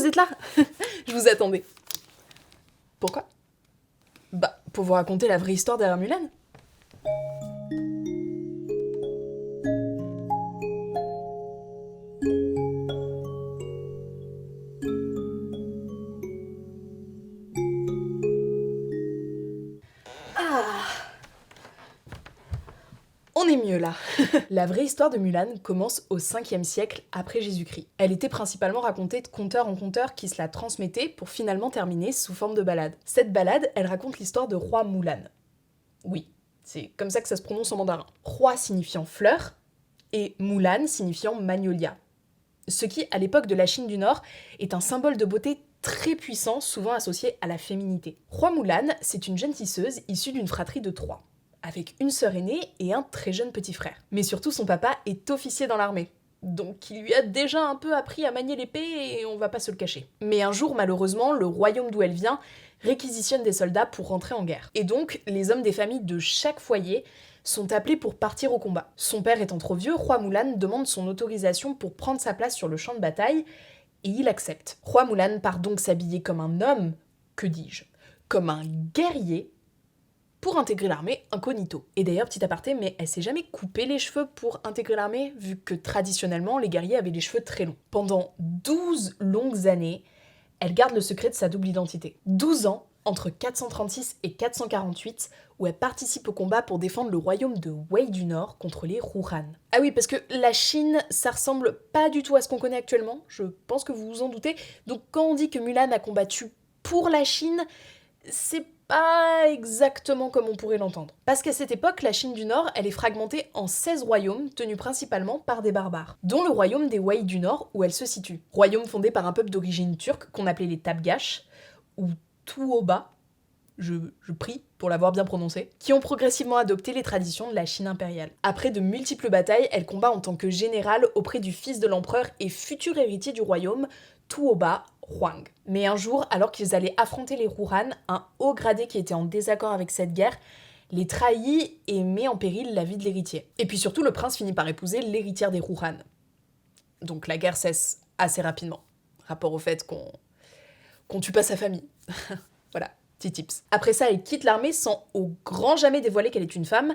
êtes là? Je vous attendais. Pourquoi? Bah, pour vous raconter la vraie histoire derrière Mulan. On est mieux là. La vraie histoire de Mulan commence au 5e siècle après Jésus-Christ. Elle était principalement racontée de conteur en conteur qui se la transmettaient pour finalement terminer sous forme de ballade. Cette ballade, elle raconte l'histoire de roi Mulan. Oui, c'est comme ça que ça se prononce en mandarin. Roi signifiant fleur et Mulan signifiant magnolia. Ce qui, à l'époque de la Chine du Nord, est un symbole de beauté très puissant, souvent associé à la féminité. Roi Mulan, c'est une jeune tisseuse issue d'une fratrie de 3. Avec une sœur aînée et un très jeune petit frère. Mais surtout, son papa est officier dans l'armée. Donc il lui a déjà un peu appris à manier l'épée et on va pas se le cacher. Mais un jour, malheureusement, le royaume d'où elle vient réquisitionne des soldats pour rentrer en guerre. Et donc, les hommes des familles de chaque foyer sont appelés pour partir au combat. Son père étant trop vieux, Roi Mulan demande son autorisation pour prendre sa place sur le champ de bataille et il accepte. Roi Mulan part donc s'habiller comme un homme, que dis-je, comme un guerrier, pour intégrer l'armée incognito. Et d'ailleurs, petit aparté, mais elle s'est jamais coupé les cheveux pour intégrer l'armée, vu que traditionnellement, les guerriers avaient les cheveux très longs. Pendant 12 longues années, elle garde le secret de sa double identité. 12 ans, entre 436 et 448, où elle participe au combat pour défendre le royaume de Wei du Nord contre les Rohan. Ah oui, parce que la Chine, ça ressemble pas du tout à ce qu'on connaît actuellement, je pense que vous vous en doutez. Donc quand on dit que Mulan a combattu pour la Chine, c'est pas exactement comme on pourrait l'entendre. Parce qu'à cette époque, la Chine du Nord, elle est fragmentée en 16 royaumes, tenus principalement par des barbares, dont le royaume des Wei du Nord, où elle se situe. Royaume fondé par un peuple d'origine turque qu'on appelait les Tabgaches, ou Tuoba, je prie pour l'avoir bien prononcé, qui ont progressivement adopté les traditions de la Chine impériale. Après de multiples batailles, elle combat en tant que générale auprès du fils de l'empereur et futur héritier du royaume, Tuoba Huang. Mais un jour, alors qu'ils allaient affronter les Rohan, un haut gradé qui était en désaccord avec cette guerre les trahit et met en péril la vie de l'héritier. Et puis surtout, le prince finit par épouser l'héritière des Rohan. Donc la guerre cesse assez rapidement. Rapport au fait qu'on tue pas sa famille. Voilà, petit tips. Après ça, elle quitte l'armée sans au grand jamais dévoiler qu'elle est une femme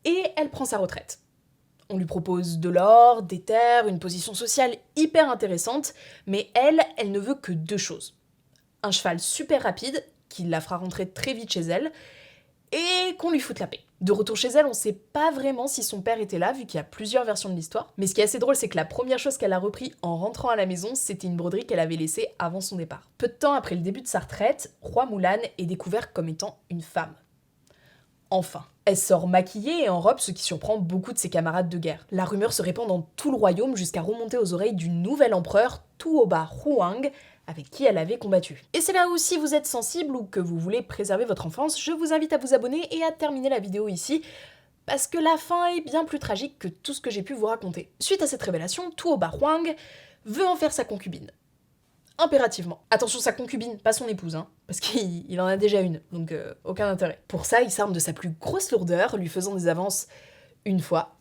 et elle prend sa retraite. On lui propose de l'or, des terres, une position sociale hyper intéressante, mais elle ne veut que 2 choses. Un cheval super rapide, qui la fera rentrer très vite chez elle, et qu'on lui foute la paix. De retour chez elle, on sait pas vraiment si son père était là, vu qu'il y a plusieurs versions de l'histoire, mais ce qui est assez drôle, c'est que la première chose qu'elle a repris en rentrant à la maison, c'était une broderie qu'elle avait laissée avant son départ. Peu de temps après le début de sa retraite, Roi Mulan est découvert comme étant une femme. Enfin. Elle sort maquillée et en robe, ce qui surprend beaucoup de ses camarades de guerre. La rumeur se répand dans tout le royaume jusqu'à remonter aux oreilles du nouvel empereur, Tuoba Huang, avec qui elle avait combattu. Et c'est là où, si vous êtes sensible ou que vous voulez préserver votre enfance, je vous invite à vous abonner et à terminer la vidéo ici, parce que la fin est bien plus tragique que tout ce que j'ai pu vous raconter. Suite à cette révélation, Tuoba Huang veut en faire sa concubine. Impérativement. Attention, sa concubine, pas son épouse, hein, parce qu'il en a déjà une, donc aucun intérêt. Pour ça, il s'arme de sa plus grosse lourdeur, lui faisant des avances 1 fois,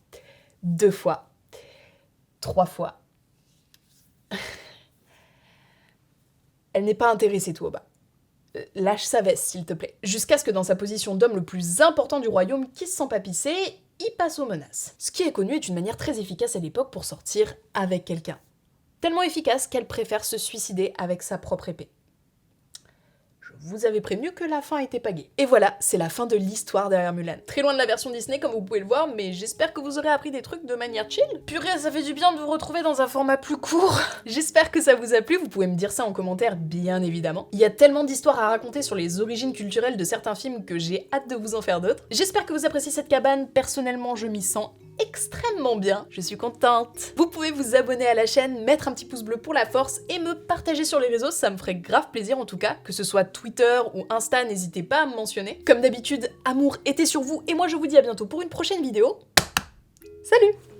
2 fois, 3 fois. Elle n'est pas intéressée, Tuoba. Lâche sa veste, s'il te plaît. Jusqu'à ce que dans sa position d'homme le plus important du royaume, qui se sent pas pisser, il passe aux menaces. Ce qui est connu est une manière très efficace à l'époque pour sortir avec quelqu'un. Tellement efficace qu'elle préfère se suicider avec sa propre épée. Je vous avais prévenu que la fin était pas gaie. Et voilà, c'est la fin de l'histoire derrière Mulan. Très loin de la version Disney comme vous pouvez le voir, mais j'espère que vous aurez appris des trucs de manière chill. Purée, ça fait du bien de vous retrouver dans un format plus court. J'espère que ça vous a plu, vous pouvez me dire ça en commentaire bien évidemment. Il y a tellement d'histoires à raconter sur les origines culturelles de certains films que j'ai hâte de vous en faire d'autres. J'espère que vous appréciez cette cabane, personnellement je m'y sens extrêmement bien, je suis contente. Vous pouvez vous abonner à la chaîne, mettre un petit pouce bleu pour la force et me partager sur les réseaux, ça me ferait grave plaisir en tout cas, que ce soit Twitter ou Insta, n'hésitez pas à me mentionner. Comme d'habitude, amour était sur vous et moi je vous dis à bientôt pour une prochaine vidéo. Salut!